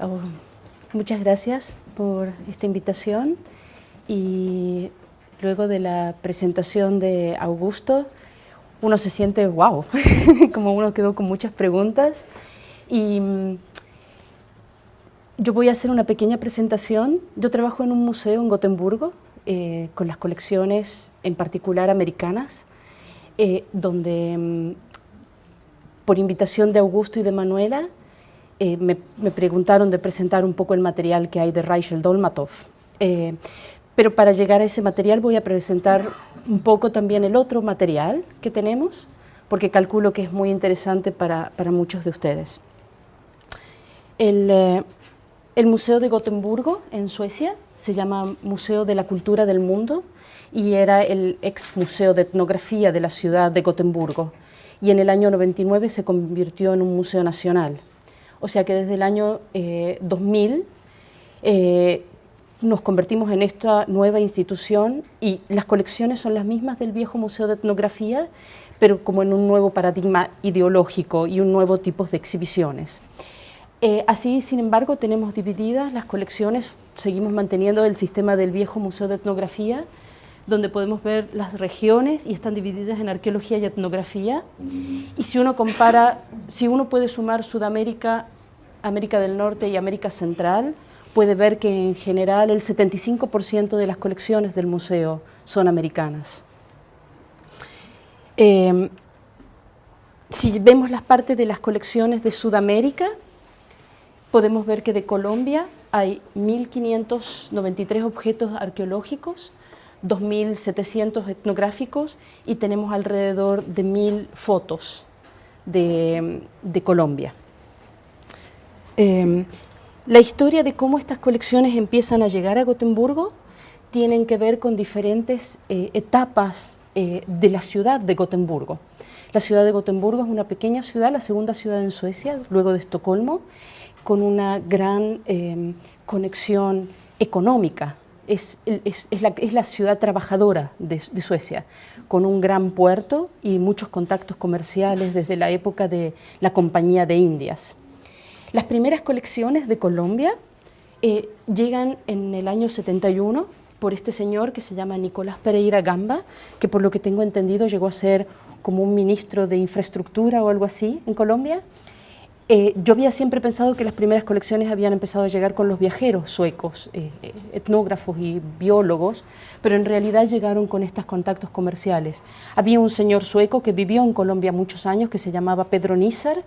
Oh, muchas gracias por esta invitación y luego de la presentación de Augusto uno se siente wow, como uno quedó con muchas preguntas y yo voy a hacer una pequeña presentación. Yo trabajo en un museo en Gotemburgo con las colecciones en particular americanas donde por invitación de Augusto y de Manuela me preguntaron de presentar un poco el material que hay de Rachel Dolmatov. Pero para llegar a ese material voy a presentar un poco también el otro material que tenemos, porque calculo que es muy interesante para muchos de ustedes. El Museo de Gotemburgo, en Suecia, se llama Museo de la Cultura del Mundo y era el ex museo de etnografía de la ciudad de Gotemburgo. Y en el año 99 se convirtió en un museo nacional. O sea que desde el año 2000 nos convertimos en esta nueva institución y las colecciones son las mismas del viejo Museo de Etnografía, pero como en un nuevo paradigma ideológico y un nuevo tipo de exhibiciones. Así, sin embargo, tenemos divididas las colecciones, seguimos manteniendo el sistema del viejo Museo de Etnografía, donde podemos ver las regiones y están divididas en arqueología y etnografía. Y si uno compara, si uno puede sumar Sudamérica, América del Norte y América Central, puede ver que en general el 75% de las colecciones del museo son americanas. Si vemos las partes de las colecciones de Sudamérica, podemos ver que de Colombia hay 1.593 objetos arqueológicos, 2.700 etnográficos y tenemos alrededor de 1.000 fotos de Colombia. La historia de cómo estas colecciones empiezan a llegar a Gotemburgo tienen que ver con diferentes etapas de la ciudad de Gotemburgo. La ciudad de Gotemburgo es una pequeña ciudad, la segunda ciudad en Suecia, luego de Estocolmo, con una gran conexión económica. Es la ciudad trabajadora de Suecia, con un gran puerto y muchos contactos comerciales desde la época de la Compañía de Indias. Las primeras colecciones de Colombia llegan en el año 71 por este señor que se llama Nicolás Pereira Gamba, que por lo que tengo entendido llegó a ser como un ministro de infraestructura o algo así en Colombia. Yo había siempre pensado que las primeras colecciones habían empezado a llegar con los viajeros suecos, etnógrafos y biólogos, pero en realidad llegaron con estos contactos comerciales. Había un señor sueco que vivió en Colombia muchos años que se llamaba Pedro Nisser,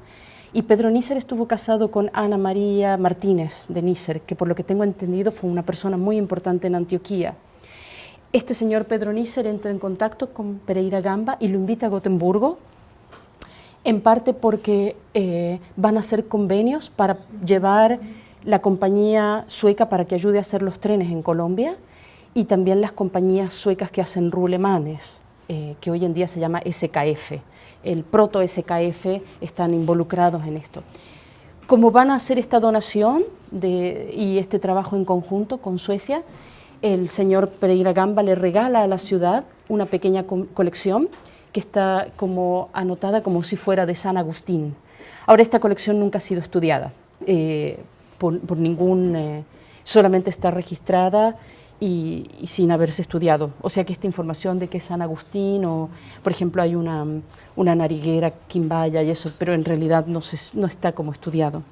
y Pedro Nisser estuvo casado con Ana María Martínez de Nisser, que por lo que tengo entendido fue una persona muy importante en Antioquía. Este señor Pedro Nisser entra en contacto con Pereira Gamba y lo invita a Gotemburgo, en parte porque van a hacer convenios para llevar la compañía sueca para que ayude a hacer los trenes en Colombia y también las compañías suecas que hacen rulemanes, que hoy en día se llama SKF. El proto SKF están involucrados en esto. Como van a hacer esta donación y este trabajo en conjunto con Suecia, el señor Pereira Gamba le regala a la ciudad una pequeña colección que está como anotada como si fuera de San Agustín. Ahora esta colección nunca ha sido estudiada por ningún, solamente está registrada y sin haberse estudiado. O sea que esta información de que es San Agustín o, por ejemplo, hay una nariguera, quimbaya y eso, pero en realidad no está como estudiado.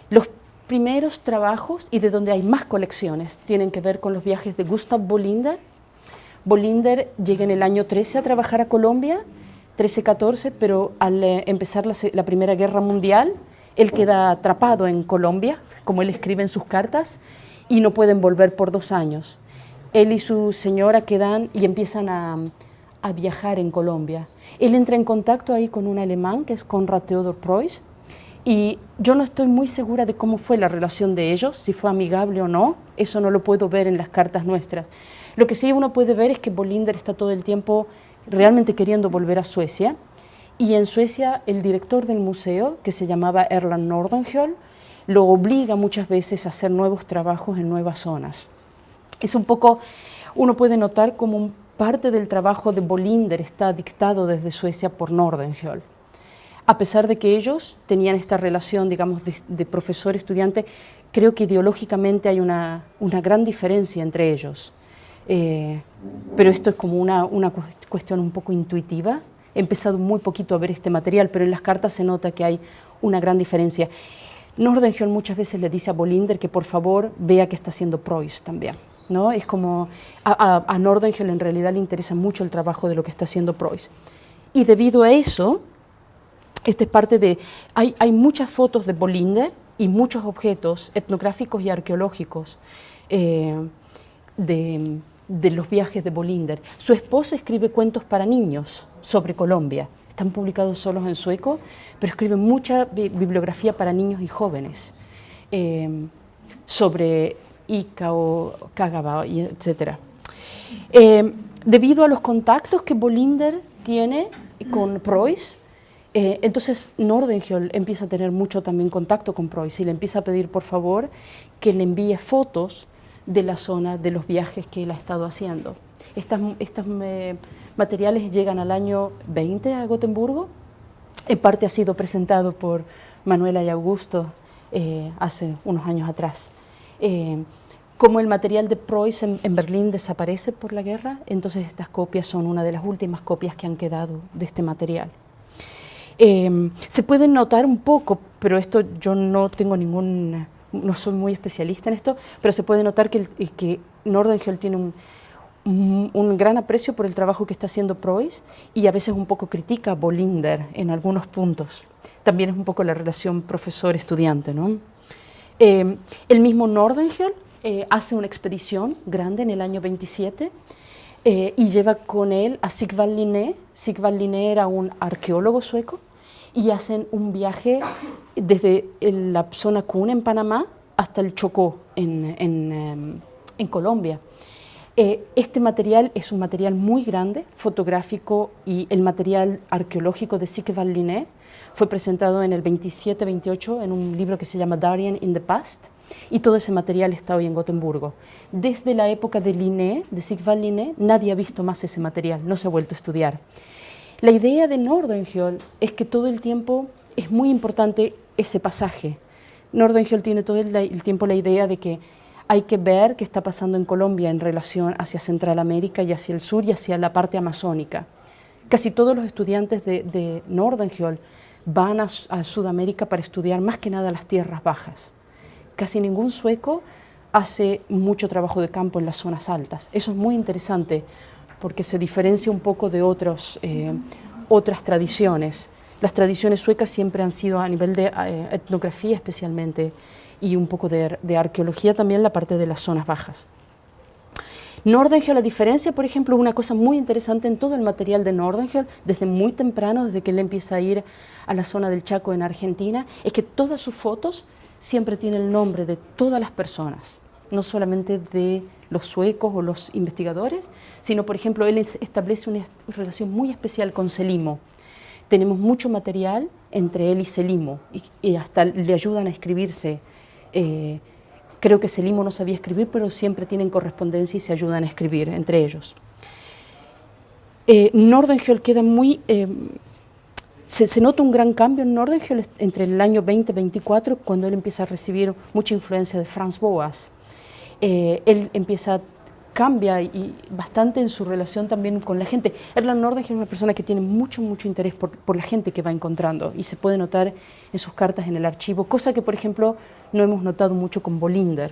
Los primeros trabajos y de donde hay más colecciones tienen que ver con los viajes de Gustav Bolinder. Bolinder llega en el año 13 a trabajar a Colombia, 13-14, pero al empezar la Primera Guerra Mundial, él queda atrapado en Colombia, como él escribe en sus cartas, y no pueden volver por 2 años. Él y su señora quedan y empiezan a viajar en Colombia. Él entra en contacto ahí con un alemán que es Konrad Theodor Preuss, y yo no estoy muy segura de cómo fue la relación de ellos, si fue amigable o no, eso no lo puedo ver en las cartas nuestras. Lo que sí uno puede ver es que Bolinder está todo el tiempo realmente queriendo volver a Suecia, y en Suecia el director del museo, que se llamaba Erland Nordenskiöld, lo obliga muchas veces a hacer nuevos trabajos en nuevas zonas. Es un poco, uno puede notar como parte del trabajo de Bolinder está dictado desde Suecia por Nordenskiöld. a pesar de que ellos tenían esta relación, digamos, de profesor-estudiante, creo que ideológicamente hay una gran diferencia entre ellos. Pero esto es como una cuestión un poco intuitiva. He empezado muy poquito a ver este material, pero en las cartas se nota que hay una gran diferencia. Nordenskiöld muchas veces le dice a Bolinder que por favor vea qué está haciendo Preuss también, ¿no? Es como a Nordenskiöld en realidad le interesa mucho el trabajo de lo que está haciendo Preuss. Y debido a eso, esta es parte de... Hay muchas fotos de Bolinder y muchos objetos etnográficos y arqueológicos de los viajes de Bolinder. Su esposa escribe cuentos para niños sobre Colombia. Están publicados solos en sueco, pero escribe mucha bibliografía para niños y jóvenes sobre Ica o Kagaba, etc. Debido a los contactos que Bolinder tiene con Preuss, entonces Nordenskiöld empieza a tener mucho también contacto con Preuss y le empieza a pedir por favor que le envíe fotos de la zona de los viajes que él ha estado haciendo. Estos materiales llegan al año 20 a Gotemburgo. En parte ha sido presentado por Manuela y Augusto hace unos años atrás. Como el material de Preuss en Berlín desaparece por la guerra, entonces estas copias son una de las últimas copias que han quedado de este material. Se puede notar un poco, pero esto yo no tengo no soy muy especialista en esto, pero se puede notar que Nordenskiöld tiene un gran aprecio por el trabajo que está haciendo Preuss y a veces un poco critica a Bolinder en algunos puntos. También es un poco la relación profesor-estudiante, ¿no? El mismo Nordenskiöld hace una expedición grande en el año 27 y lleva con él a Sigvald Linné. Sigvald Linné era un arqueólogo sueco y hacen un viaje desde la zona Cuna en Panamá hasta el Chocó en Colombia. Este material es un material muy grande, fotográfico, y el material arqueológico de Sigvald Linné fue presentado en el 27-28 en un libro que se llama Darien in the Past, y todo ese material está hoy en Gotemburgo. Desde la época de Linné, de Sigvald Linné, nadie ha visto más ese material, no se ha vuelto a estudiar. La idea de Nordenskiöld es que todo el tiempo es muy importante ese pasaje. Nordenskiöld tiene todo el tiempo la idea de que hay que ver qué está pasando en Colombia en relación hacia Centralamérica y hacia el sur y hacia la parte amazónica. Casi todos los estudiantes de Nordenskiöld van a Sudamérica para estudiar más que nada las tierras bajas. Casi ningún sueco hace mucho trabajo de campo en las zonas altas. Eso es muy interesante porque se diferencia un poco de otras tradiciones. Las tradiciones suecas siempre han sido a nivel de etnografía especialmente, y un poco de arqueología también, la parte de las zonas bajas. Nordenskiöld, la diferencia, por ejemplo, una cosa muy interesante en todo el material de Nordenskiöld, desde muy temprano, desde que él empieza a ir a la zona del Chaco en Argentina, es que todas sus fotos siempre tienen el nombre de todas las personas, no solamente de los suecos o los investigadores, sino, por ejemplo, él establece una relación muy especial con Selimo. Tenemos mucho material entre él y Selimo, y hasta le ayudan a escribirse. Creo que Selimo no sabía escribir, pero siempre tienen correspondencia y se ayudan a escribir entre ellos. Nordenskiöld queda muy... se nota un gran cambio en Nordenskiöld entre el año 20-24, cuando él empieza a recibir mucha influencia de Franz Boas. Él cambia y bastante en su relación también con la gente. Erland Nordenskiöld es una persona que tiene mucho interés por la gente que va encontrando, y se puede notar en sus cartas en el archivo, cosa que, por ejemplo, no hemos notado mucho con Bolinder.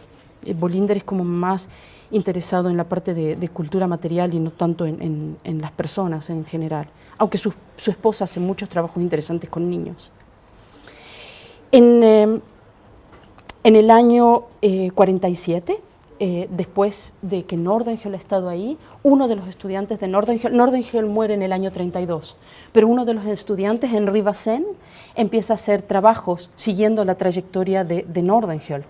Bolinder es como más interesado en la parte de cultura material y no tanto en las personas en general, aunque su esposa hace muchos trabajos interesantes con niños. En el año 47, después de que Nordenskiöld ha estado ahí, uno de los estudiantes de Nordenskiöld muere en el año 32, pero uno de los estudiantes, Henri Bassen, empieza a hacer trabajos siguiendo la trayectoria de Nordenskiöld.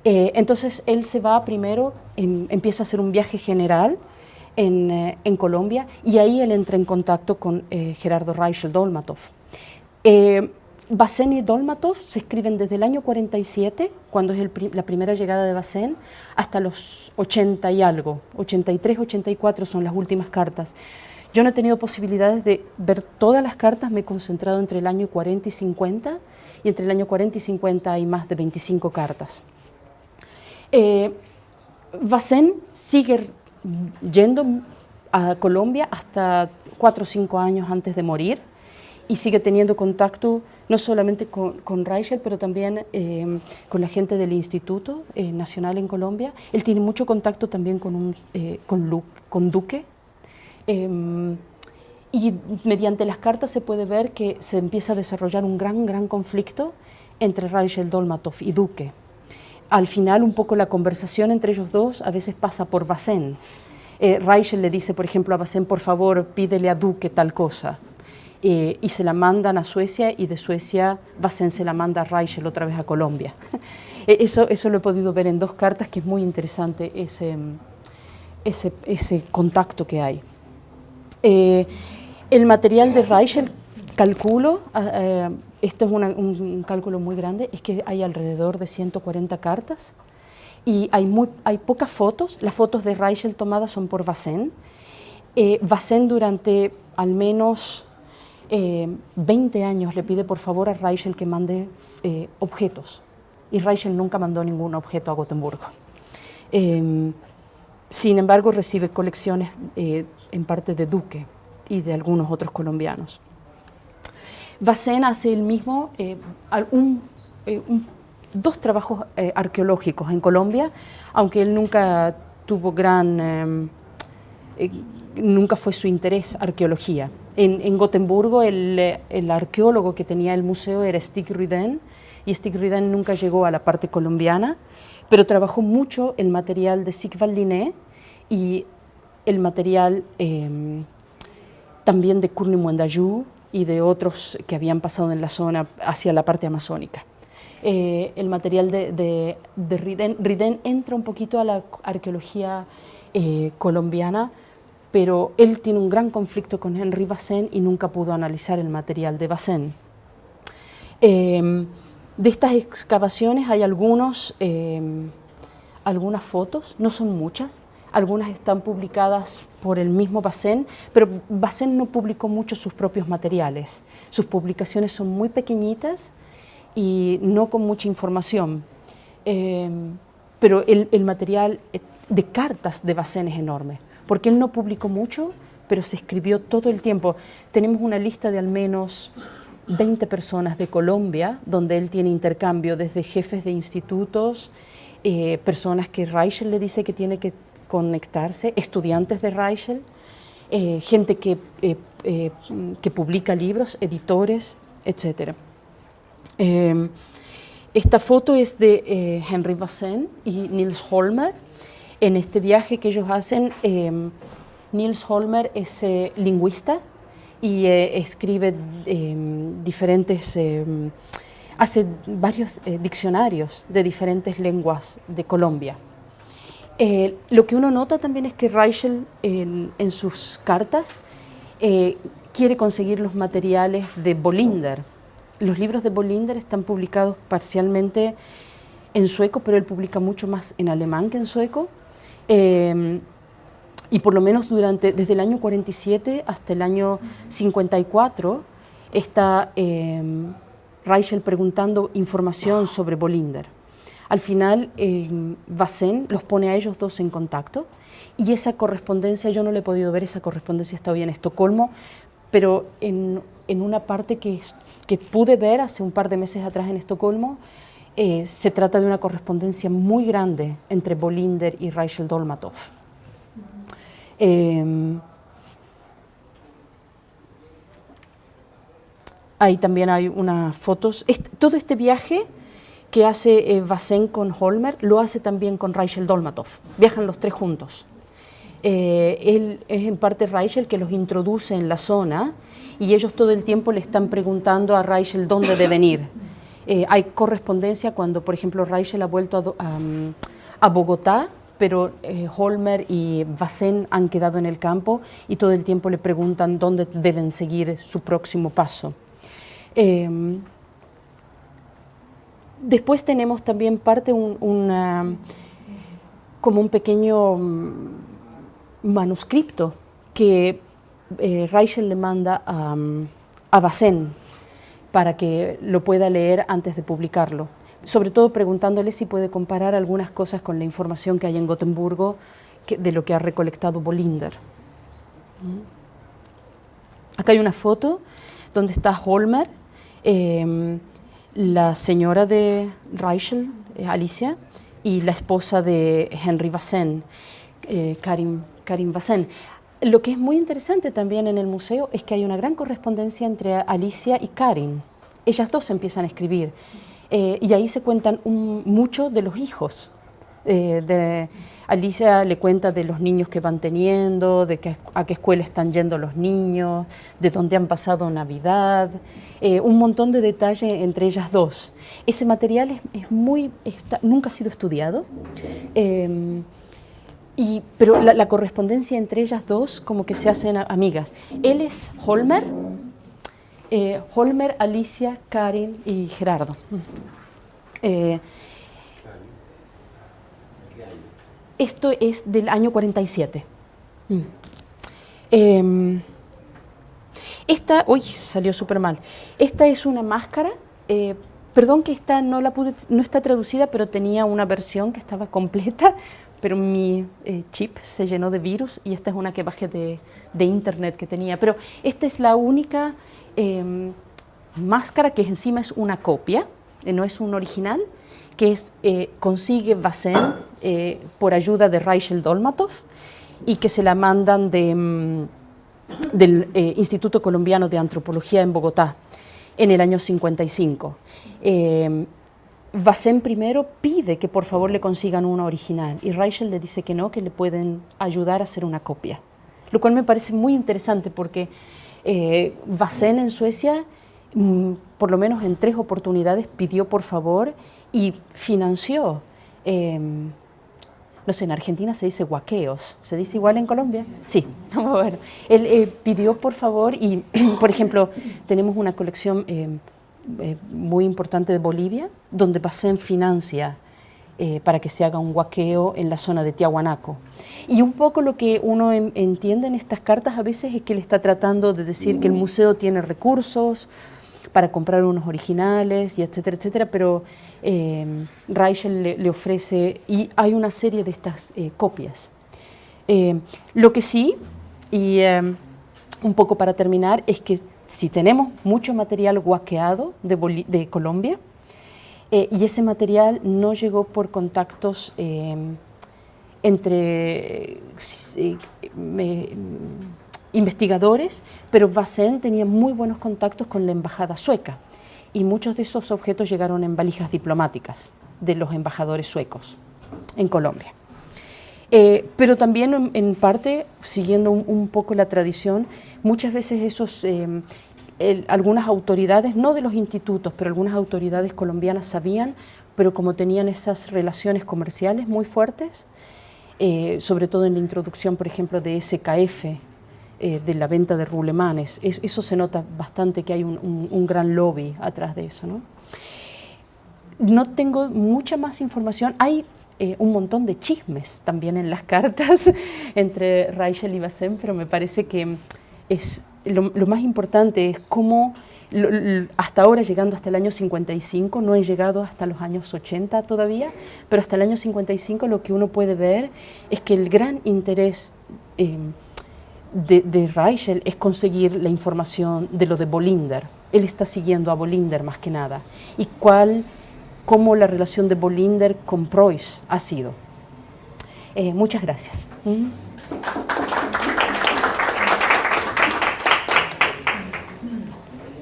Entonces él se va primero, empieza a hacer un viaje general en Colombia, y ahí él entra en contacto con Gerardo Reichel Dolmatov. Bassen y Dolmatov se escriben desde el año 47, cuando es la primera llegada de Bassen, hasta los 80 y algo, 83, 84 son las últimas cartas. Yo no he tenido posibilidades de ver todas las cartas, me he concentrado entre el año 40 y 50, y entre el año 40 y 50 hay más de 25 cartas. Bazén sigue yendo a Colombia hasta 4 o 5 años antes de morir y sigue teniendo contacto no solamente con Reichel, pero también con la gente del Instituto Nacional en Colombia. Él tiene mucho contacto también con Duque. Y mediante las cartas se puede ver que se empieza a desarrollar un gran conflicto entre Reichel Dolmatov y Duque. Al final, un poco la conversación entre ellos dos a veces pasa por Bazén. Reichel le dice, por ejemplo, a Bazén, por favor, pídele a Duque tal cosa. Y se la mandan a Suecia, y de Suecia Bazén se la manda a Reichel otra vez a Colombia. Eso lo he podido ver en 2 cartas, que es muy interesante ese contacto que hay. El material de Reichel, calculo, esto es un cálculo muy grande, es que hay alrededor de 140 cartas y hay pocas fotos. Las fotos de Reichel tomadas son por Bazén. Bazén durante al menos 20 años le pide por favor a Reichel que mande objetos, y Reichel nunca mandó ningún objeto a Gotemburgo. Sin embargo, recibe colecciones en parte de Duque y de algunos otros colombianos. Bazén hace el mismo 2 trabajos arqueológicos en Colombia, aunque él nunca tuvo nunca fue su interés arqueología. En Gotemburgo el arqueólogo que tenía el museo era Stig Rydén, y Stig Rydén nunca llegó a la parte colombiana, pero trabajó mucho el material de Sigvald Linné y el material también de Kurni Muendayú y de otros que habían pasado en la zona hacia la parte amazónica. El material de Rydén entra un poquito a la arqueología colombiana, pero él tiene un gran conflicto con Henri Bazén y nunca pudo analizar el material de Bazén. De estas excavaciones hay algunas fotos, no son muchas, algunas están publicadas por el mismo Bazén, pero Bazén no publicó mucho sus propios materiales. Sus publicaciones son muy pequeñitas y no con mucha información, pero el material de cartas de Bazén es enorme, porque él no publicó mucho, pero se escribió todo el tiempo. Tenemos una lista de al menos 20 personas de Colombia, donde él tiene intercambio, desde jefes de institutos, personas que Reichel le dice que tiene que conectarse, estudiantes de Reichel, gente que publica libros, editores, etc. Esta foto es de Henri Bazén y Niels Holmer. En este viaje que ellos hacen, Niels Holmer es lingüista y escribe hace varios diccionarios de diferentes lenguas de Colombia. Lo que uno nota también es que Reichel en sus cartas quiere conseguir los materiales de Bolinder. Los libros de Bolinder están publicados parcialmente en sueco, pero él publica mucho más en alemán que en sueco. Y por lo menos desde el año 47 hasta el año 54 está Reichel preguntando información sobre Bolinder. Al final, Bazén los pone a ellos dos en contacto, y esa correspondencia, yo no le he podido ver, esa correspondencia está hoy en Estocolmo, pero en una parte que pude ver hace un par de meses atrás en Estocolmo, se trata de una correspondencia muy grande entre Bolinder y Reichel Dolmatov. Ahí también hay unas fotos. Todo este viaje que hace Bazén con Holmer, lo hace también con Reichel Dolmatov. Viajan los 3 juntos. Él es en parte Reichel que los introduce en la zona, y ellos todo el tiempo le están preguntando a Reichel dónde deben ir. Hay correspondencia cuando, por ejemplo, Reichel ha vuelto a Bogotá, pero Holmer y Bazén han quedado en el campo y todo el tiempo le preguntan dónde deben seguir su próximo paso. Después tenemos también parte como un pequeño manuscrito que Reichel le manda a Bazén para que lo pueda leer antes de publicarlo, sobre todo preguntándole si puede comparar algunas cosas con la información que hay en Gotemburgo de lo que ha recolectado Bolinder. Acá hay una foto donde está Holmer, la señora de Reichel, Alicia, y la esposa de Henry Bazén, Karin Bazén. Lo que es muy interesante también en el museo es que hay una gran correspondencia entre Alicia y Karin. Ellas dos empiezan a escribir y ahí se cuentan mucho de los hijos. Alicia le cuenta de los niños que van teniendo, a qué escuela están yendo los niños, de dónde han pasado Navidad, un montón de detalle entre ellas dos. Ese material nunca ha sido estudiado, pero la correspondencia entre ellas dos como que se hacen amigas. Él es Holmer, Alicia, Karin y Gerardo. Esto es del año 47. Uy, salió súper mal. Esta es una máscara. Perdón que esta no está traducida, pero tenía una versión que estaba completa, pero mi chip se llenó de virus y esta es una que bajé de internet que tenía. Pero esta es la única máscara que encima es una copia, no es un original, que consigue Bazén por ayuda de Reichel Dolmatov y que se la mandan del Instituto Colombiano de Antropología en Bogotá en el año 55. Bazén primero pide que por favor le consigan una original y Reichel le dice que no, que le pueden ayudar a hacer una copia, lo cual me parece muy interesante porque Bazén en Suecia por lo menos en 3 oportunidades pidió por favor y financió, no sé, en Argentina se dice huaqueos, ¿se dice igual en Colombia? Sí, bueno, él pidió por favor y, por ejemplo, tenemos una colección muy importante de Bolivia, donde Bazén financia para que se haga un huaqueo en la zona de Tiahuanaco. Y un poco lo que uno entiende en estas cartas a veces es que él está tratando de decir que el museo tiene recursos para comprar unos originales, y etcétera, etcétera, pero Reichel le ofrece, y hay una serie de estas copias. Lo que sí, y un poco para terminar, es que si tenemos mucho material huaqueado de Colombia, y ese material no llegó por contactos entre investigadores, pero Bazén tenía muy buenos contactos con la embajada sueca y muchos de esos objetos llegaron en valijas diplomáticas de los embajadores suecos en Colombia. Pero también en parte, siguiendo un poco la tradición, muchas veces algunas autoridades, no de los institutos, pero algunas autoridades colombianas sabían, pero como tenían esas relaciones comerciales muy fuertes, sobre todo en la introducción, por ejemplo, de SKF, de la venta de rulemanes, eso se nota bastante que hay un gran lobby atrás de eso, ¿no? No tengo mucha más información. Hay un montón de chismes también en las cartas entre Reichel y Bazén, pero me parece que lo más importante es cómo hasta ahora, llegando hasta el año 55, no he llegado hasta los años 80 todavía, pero hasta el año 55 lo que uno puede ver es que el gran interés de Reichel es conseguir la información de lo de Bolinder. Él está siguiendo a Bolinder más que nada. Y cómo la relación de Bolinder con Preuss ha sido. Muchas gracias.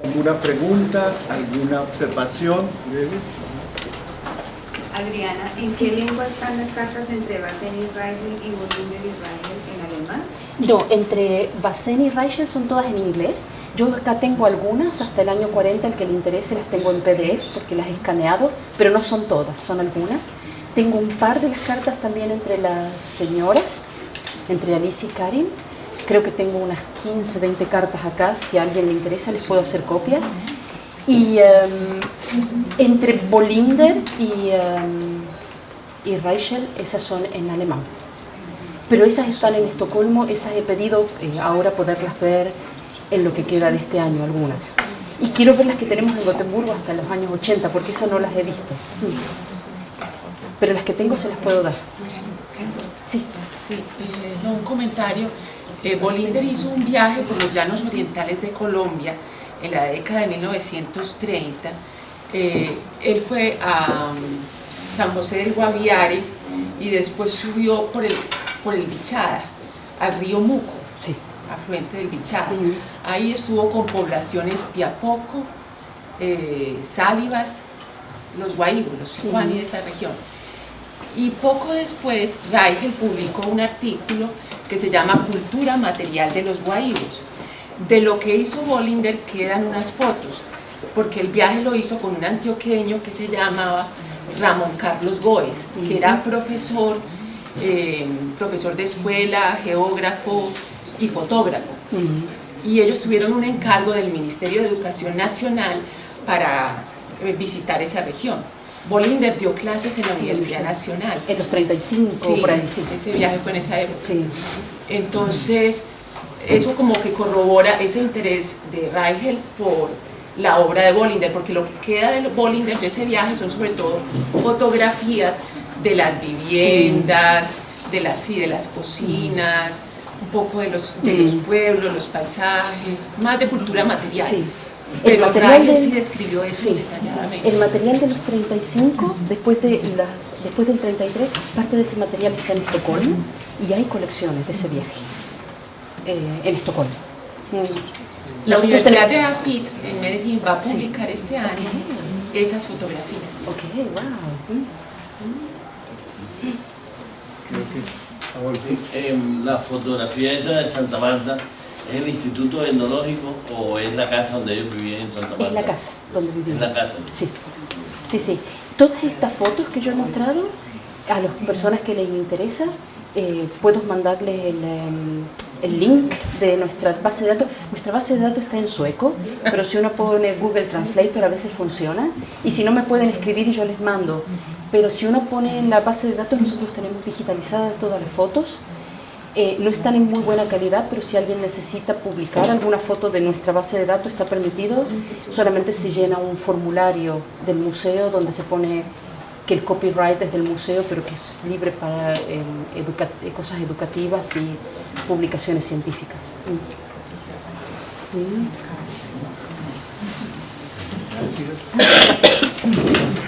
¿Alguna pregunta? ¿Alguna observación? Adriana, ¿en qué lengua están las cartas entre Bazén y Reichel y Bolinder y Reichel en alemán? No, entre Bazén y Reichel son todas en inglés. Yo acá tengo algunas, hasta el año 40, el que le interese las tengo en PDF porque las he escaneado, pero no son todas, son algunas. Tengo un par de las cartas también entre las señoras, entre Alicia y Karin. Creo que tengo unas 15, 20 cartas acá, si a alguien le interesa les puedo hacer copia. Y entre Bolinder y Reichel, esas son en alemán. Pero esas están en Estocolmo, esas he pedido ahora poderlas ver en lo que queda de este año, algunas. Y quiero ver las que tenemos en Gotemburgo hasta los años 80, porque esas no las he visto. Pero las que tengo se las puedo dar. Sí. Sí, un comentario. Bolínder hizo un viaje por los llanos orientales de Colombia en la década de 1930. Él fue a San José del Guaviare y después subió por el Bichada, al río Muco, Sí. afluente del Bichada. Ahí estuvo con poblaciones Piapoco, Sálivas, los Guaíbos, los Sicuani de esa región. Y poco después Reichel publicó un artículo que se llama Cultura Material de los Guaíbos. De lo que hizo Bolínder quedan unas fotos, porque el viaje lo hizo con un antioqueño que se llamaba Ramón Carlos Góez, que era profesor de escuela, geógrafo y fotógrafo. Y ellos tuvieron un encargo del Ministerio de Educación Nacional para visitar esa región. Bolínder dio clases en la Universidad Nacional. En los 35, Sí, por ahí, sí. ese viaje fue en esa época. Sí. Entonces, eso como que corrobora ese interés de Reichel por la obra de Bolínder, porque lo que queda de Bolínder de ese viaje son sobre todo fotografías de las viviendas, de las cocinas, un poco de los pueblos, los paisajes, más de cultura material. Sí. Pero material Reichel del- sí describió eso Sí. detalladamente. El material de los 35, después del 33, parte de ese material está en Estocolmo y hay colecciones de ese viaje en Estocolmo. La Nosotros Universidad de tenemos- Afit en Medellín va a publicar este año esas fotografías. Ok, wow. La fotografía esa de Santa Marta, ¿es el Instituto Etnológico o es la casa donde ellos vivían en Santa Marta? Es la casa donde vivimos. Es la casa. Sí, sí, sí. Todas estas fotos que yo he mostrado, a las personas que les interesa, puedo mandarles el link de nuestra base de datos. Nuestra base de datos está en sueco, pero si uno pone Google Translator a veces funciona. Y si no, me pueden escribir y yo les mando. Pero si uno pone en la base de datos, nosotros tenemos digitalizadas todas las fotos. No están en muy buena calidad, pero si alguien necesita publicar alguna foto de nuestra base de datos, está permitido. Solamente se llena un formulario del museo donde se pone que el copyright es del museo, pero que es libre para cosas educativas y publicaciones científicas. Gracias.